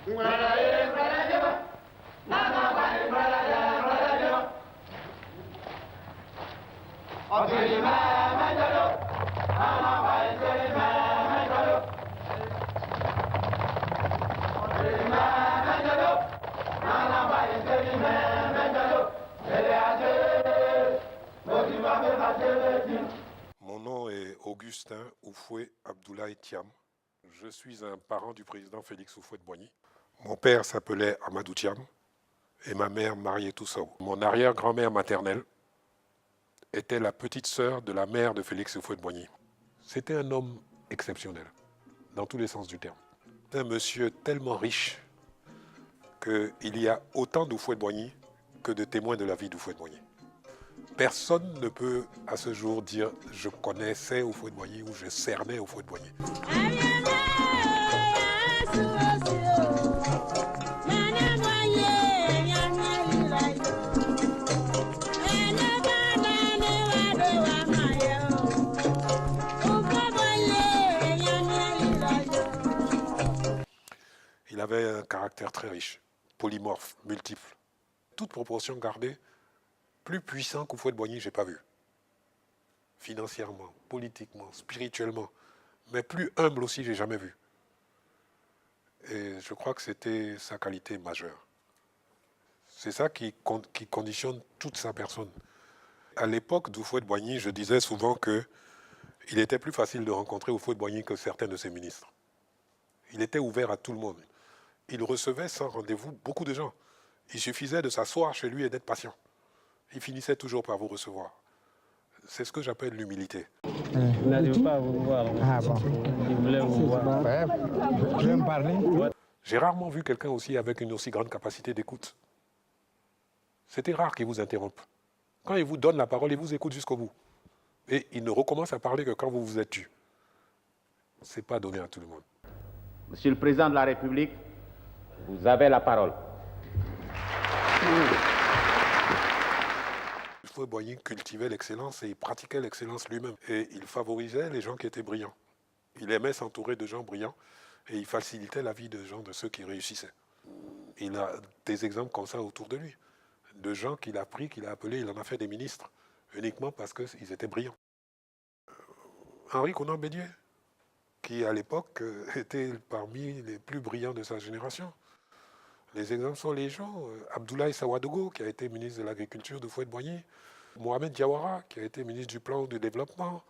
Mon nom est Augustin Houphouët Abdoulaye Thiam. Je suis un parent du président Félix Houphouët-Boigny. Mon père s'appelait Amadou Thiam et ma mère Marietou Sow. Mon arrière-grand-mère maternelle était la petite sœur de la mère de Félix Houphouët-Boigny. C'était un homme exceptionnel, dans tous les sens du terme. Un monsieur tellement riche qu'il y a autant d'Houphouët-Boigny que de témoins de la vie d'Houphouët-Boigny. Personne ne peut à ce jour dire « je connaissais Houphouët-Boigny » ou « je cernais Houphouët-Boigny ». Il avait un caractère très riche, polymorphe, multiple. Toute proportion gardée, plus puissant qu'Houphouët-Boigny, je n'ai pas vu. Financièrement, politiquement, spirituellement, mais plus humble aussi, je n'ai jamais vu. Et je crois que c'était sa qualité majeure. C'est ça qui conditionne toute sa personne. À l'époque d'Houphouët-Boigny, je disais souvent qu'il était plus facile de rencontrer Houphouët-Boigny que certains de ses ministres. Il était ouvert à tout le monde. Il recevait sans rendez-vous beaucoup de gens. Il suffisait de s'asseoir chez lui et d'être patient. Il finissait toujours par vous recevoir. C'est ce que j'appelle l'humilité. Il n'arrive pas à vous voir. Ah bon. Il voulait vous voir. Ouais. Je vais me parler. J'ai rarement vu quelqu'un aussi avec une aussi grande capacité d'écoute. C'était rare qu'il vous interrompe. Quand il vous donne la parole, il vous écoute jusqu'au bout. Et il ne recommence à parler que quand vous vous êtes tu. Ce n'est pas donné à tout le monde. Monsieur le Président de la République, vous avez la parole. Houphouët-Boigny cultivait l'excellence et il pratiquait l'excellence lui-même. Et il favorisait les gens qui étaient brillants. Il aimait s'entourer de gens brillants et il facilitait la vie de ceux qui réussissaient. Il a des exemples comme ça autour de lui. De gens qu'il a pris, qu'il a appelés, il en a fait des ministres, uniquement parce qu'ils étaient brillants. Henri Konan Bédié, qui à l'époque était parmi les plus brillants de sa génération. Les exemples sont légion. Abdoulaye Sawadogo, qui a été ministre de l'Agriculture de Houphouët-Boigny. Mohamed Diawara, qui a été ministre du Plan de Développement.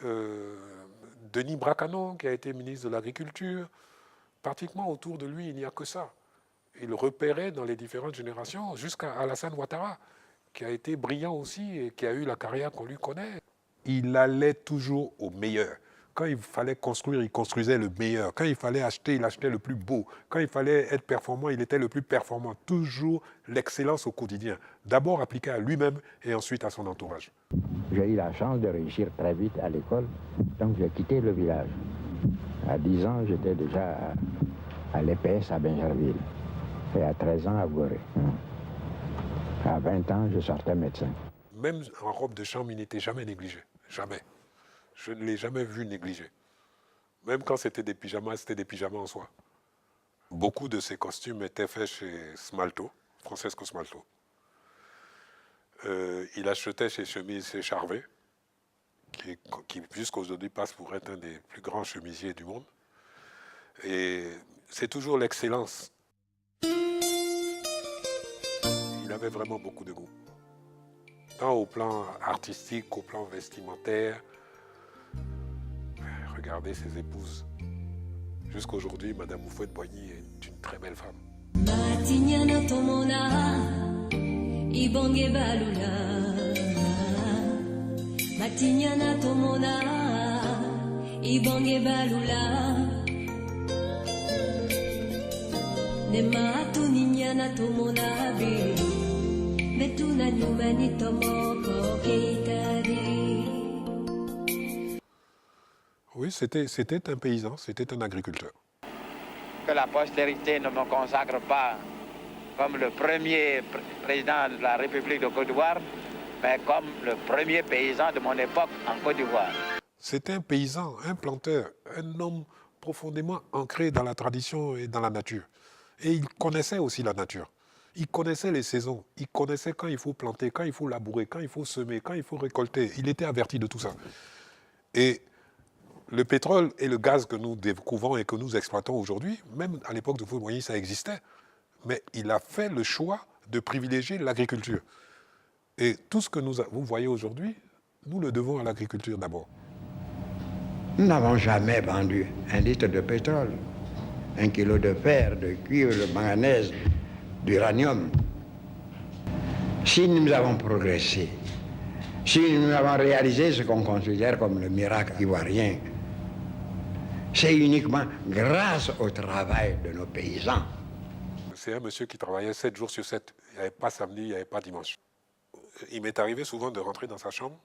Denis Bracano, qui a été ministre de l'Agriculture. Pratiquement autour de lui, il n'y a que ça. Il repérait dans les différentes générations, jusqu'à Alassane Ouattara, qui a été brillant aussi et qui a eu la carrière qu'on lui connaît. Il allait toujours au meilleur. Quand il fallait construire, il construisait le meilleur. Quand il fallait acheter, il achetait le plus beau. Quand il fallait être performant, il était le plus performant. Toujours l'excellence au quotidien. D'abord appliquée à lui-même et ensuite à son entourage. J'ai eu la chance de réussir très vite à l'école, donc j'ai quitté le village. À 10 ans, j'étais déjà à l'EPS à Bingerville et à 13 ans à Gorée. À 20 ans, je sortais médecin. Même en robe de chambre, il n'était jamais négligé. Jamais. Je ne l'ai jamais vu négligé. Même quand c'était des pyjamas en soie. Beaucoup de ses costumes étaient faits chez Smalto, Francesco Smalto. Il achetait ses chemises chez Charvet, qui jusqu'aujourd'hui passe pour être un des plus grands chemisiers du monde. Et c'est toujours l'excellence. Il avait vraiment beaucoup de goût. Tant au plan artistique qu'au plan vestimentaire. Regardez ses épouses. Jusqu'aujourd'hui, Madame Houphouët-Boigny est une très belle femme. Oui, c'était un paysan, c'était un agriculteur. Que la postérité ne me consacre pas comme le premier président de la République de Côte d'Ivoire, mais comme le premier paysan de mon époque en Côte d'Ivoire. C'était un paysan, un planteur, un homme profondément ancré dans la tradition et dans la nature. Et il connaissait aussi la nature. Il connaissait les saisons. Il connaissait quand il faut planter, quand il faut labourer, quand il faut semer, quand il faut récolter. Il était averti de tout ça. Et le pétrole et le gaz que nous découvrons et que nous exploitons aujourd'hui, même à l'époque de Houphouët-Boigny, ça existait. Mais il a fait le choix de privilégier l'agriculture. Et tout ce que vous voyez aujourd'hui, nous le devons à l'agriculture d'abord. Nous n'avons jamais vendu 1 litre de pétrole, 1 kilo de fer, de cuivre, de manganèse, d'uranium. Si nous avons progressé, si nous avons réalisé ce qu'on considère comme le miracle ivoirien, c'est uniquement grâce au travail de nos paysans. C'est un monsieur qui travaillait 7 jours sur 7. Il n'y avait pas samedi, il n'y avait pas dimanche. Il m'est arrivé souvent de rentrer dans sa chambre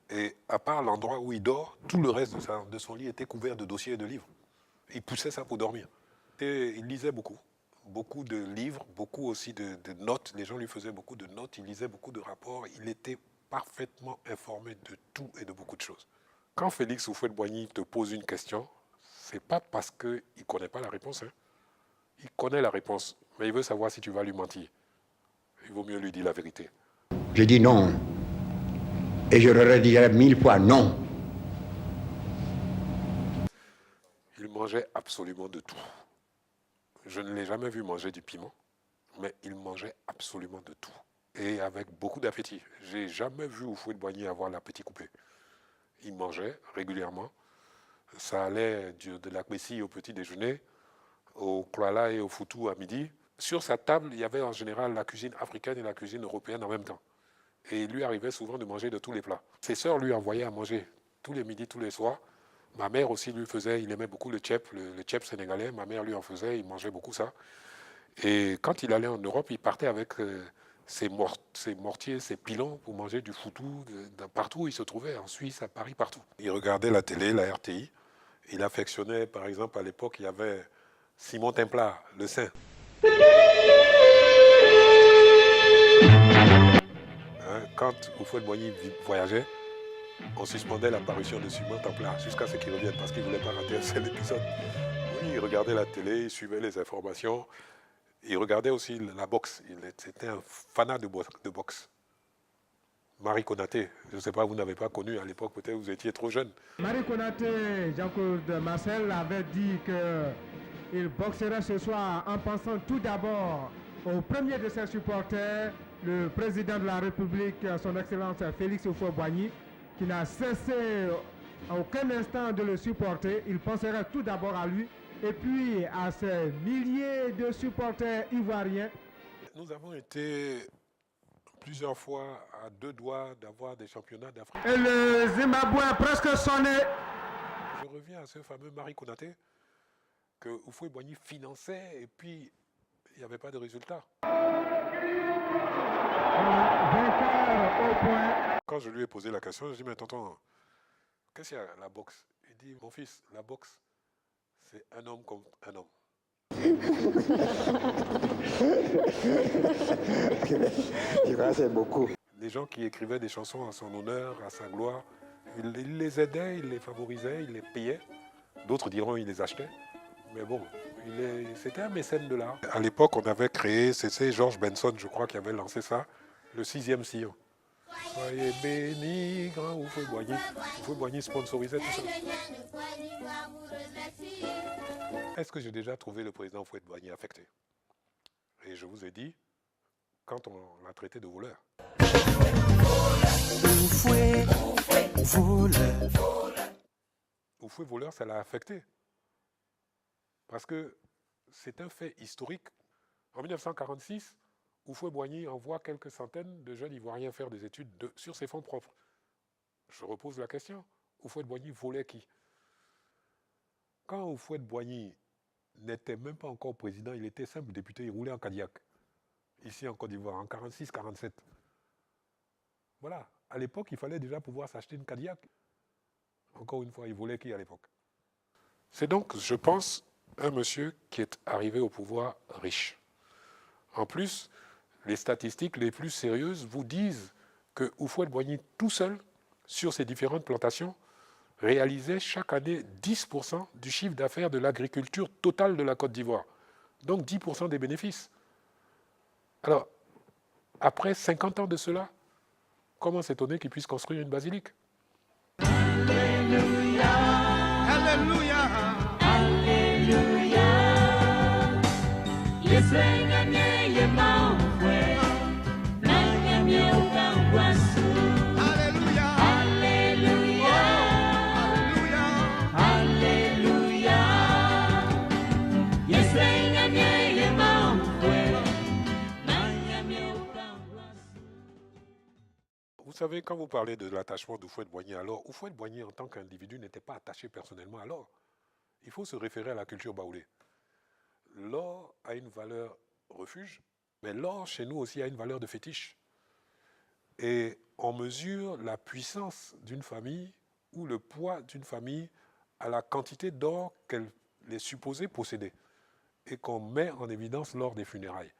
et à part l'endroit où il dort, tout le reste de son lit était couvert de dossiers et de livres. Il poussait ça pour dormir. Et il lisait beaucoup. Beaucoup de livres, beaucoup aussi de notes. Les gens lui faisaient beaucoup de notes, il lisait beaucoup de rapports. Il était parfaitement informé de tout et de beaucoup de choses. Quand Félix Houphouët-Boigny te pose une question, c'est pas parce qu'il ne connaît pas la réponse. Hein. Il connaît la réponse, mais il veut savoir si tu vas lui mentir. Il vaut mieux lui dire la vérité. Je dis non. Et je le redirai 1000 fois non. Il mangeait absolument de tout. Je ne l'ai jamais vu manger du piment, mais il mangeait absolument de tout. Et avec beaucoup d'appétit. Je n'ai jamais vu Houphouët-Boigny avoir l'appétit coupé. Il mangeait régulièrement. Ça allait de la Messie au petit déjeuner, au Klala et au Foutou à midi. Sur sa table, il y avait en général la cuisine africaine et la cuisine européenne en même temps. Et il lui arrivait souvent de manger de tous les plats. Ses sœurs lui envoyaient à manger tous les midis, tous les soirs. Ma mère aussi lui faisait, il aimait beaucoup le tchèp sénégalais. Ma mère lui en faisait, il mangeait beaucoup ça. Et quand il allait en Europe, il partait avec ses mortiers, ses pilons pour manger du foutou partout où il se trouvait, en Suisse, à Paris, partout. Il regardait la télé, la RTI. Il affectionnait, par exemple, à l'époque, il y avait Simon Templar, le Saint. Quand Houphouët-Boigny voyageait, on suspendait la parution de Simon Templar jusqu'à ce qu'il revienne parce qu'il ne voulait pas rater un seul épisode. Oui, il regardait la télé, il suivait les informations. Il regardait aussi la boxe. C'était un fanat de boxe. Marie Konaté, je ne sais pas, vous n'avez pas connu à l'époque, peut-être vous étiez trop jeune. Marie Konaté, Jean-Claude Marcel avait dit qu'il boxerait ce soir en pensant tout d'abord au premier de ses supporters, le président de la République, son Excellence Félix Houphouët-Boigny, qui n'a cessé à aucun instant de le supporter. Il penserait tout d'abord à lui et puis à ces milliers de supporters ivoiriens. Nous avons été plusieurs fois à 2 doigts d'avoir des championnats d'Afrique. Et le Zimbabwe a presque sonné. Je reviens à ce fameux Marie Konaté que Houphouët-Boigny finançait et puis il n'y avait pas de résultat. Quand je lui ai posé la question, je lui ai dit, mais tonton, qu'est-ce qu'il y a la boxe? Il dit, mon fils, la boxe, c'est un homme comme un homme. C'est beaucoup. Les gens qui écrivaient des chansons à son honneur, à sa gloire, il les aidait, il les favorisait, il les payait. D'autres diront il les achetait. Mais bon, c'était un mécène de l'art. À l'époque, on avait créé, c'est George Benson, je crois, qui avait lancé ça, le 6e sillon. Soyez bénis, grand Houphouët-Boigny. Houphouët-Boigny sponsorisait tout ça. Est-ce que j'ai déjà trouvé le président Houphouët-Boigny affecté? Et je vous ai dit, quand on l'a traité de voleur. Houphouët-voleur, ça l'a affecté. Parce que c'est un fait historique. En 1946, Houphouët-Boigny envoie quelques centaines de jeunes Ivoiriens faire des études sur ses fonds propres. Je repose la question. Houphouët-Boigny volait qui? Quand Houphouët-Boigny n'était même pas encore président, il était simple député, il roulait en Cadillac. Ici en Côte d'Ivoire, en 46-47. Voilà. À l'époque, il fallait déjà pouvoir s'acheter une Cadillac. Encore une fois, il volait qui à l'époque? C'est donc, je pense, un monsieur qui est arrivé au pouvoir riche. En plus, les statistiques les plus sérieuses vous disent que Houphouët-Boigny, tout seul, sur ses différentes plantations, réalisait chaque année 10% du chiffre d'affaires de l'agriculture totale de la Côte d'Ivoire. Donc 10% des bénéfices. Alors, après 50 ans de cela, comment s'étonner qu'ils puissent construire une basilique? Alléluia, Alléluia, Alléluia. Vous savez, quand vous parlez de l'attachement d'Houphouët-Boigny, alors Houphouët-Boigny en tant qu'individu n'était pas attaché personnellement à l'or. Il faut se référer à la culture baoulée. L'or a une valeur refuge, mais l'or chez nous aussi a une valeur de fétiche. Et on mesure la puissance d'une famille ou le poids d'une famille à la quantité d'or qu'elle est supposée posséder et qu'on met en évidence lors des funérailles.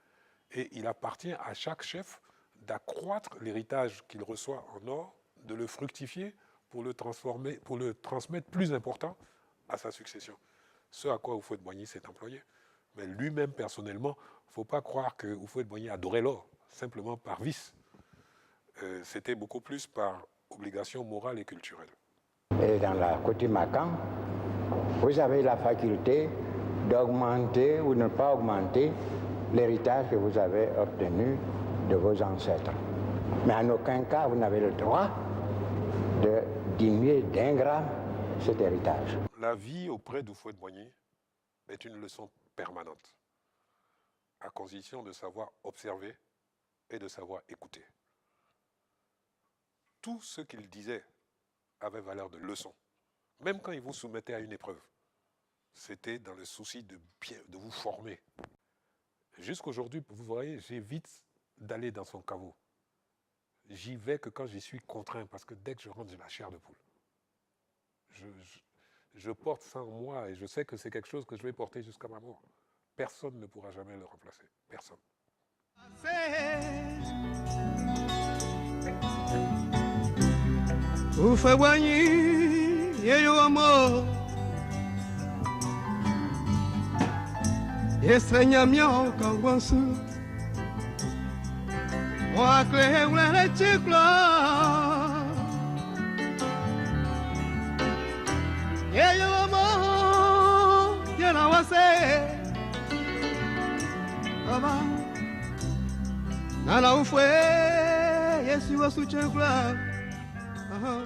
Et il appartient à chaque chef d'accroître l'héritage qu'il reçoit en or, de le fructifier pour le transformer, pour le transmettre plus important à sa succession. Ce à quoi Houphouët-Boigny s'est employé. Mais lui-même, personnellement, il ne faut pas croire que Houphouët-Boigny adorait l'or, simplement par vice. C'était beaucoup plus par obligation morale et culturelle. Et dans la coutume Macan, vous avez la faculté d'augmenter ou de ne pas augmenter l'héritage que vous avez obtenu de vos ancêtres. Mais en aucun cas, vous n'avez le droit de diminuer d'un gramme cet héritage. La vie auprès d'Houphouët-Boigny est une leçon permanente, à condition de savoir observer et de savoir écouter. Tout ce qu'il disait avait valeur de leçon. Même quand il vous soumettait à une épreuve, c'était dans le souci de vous former. Jusqu'aujourd'hui, vous voyez, j'évite d'aller dans son caveau. J'y vais que quand j'y suis contraint, parce que dès que je rentre, j'ai la chair de poule. Je porte ça en moi et je sais que c'est quelque chose que je vais porter jusqu'à ma mort. Personne ne pourra jamais le remplacer. Personne. Houphouët-Boigny, yeyo amor, estranhamiento canguançu, o acre ule chicla, yeyo amor, yena wase, baba, nana ufue, yesu wasu chicla. Uh-huh.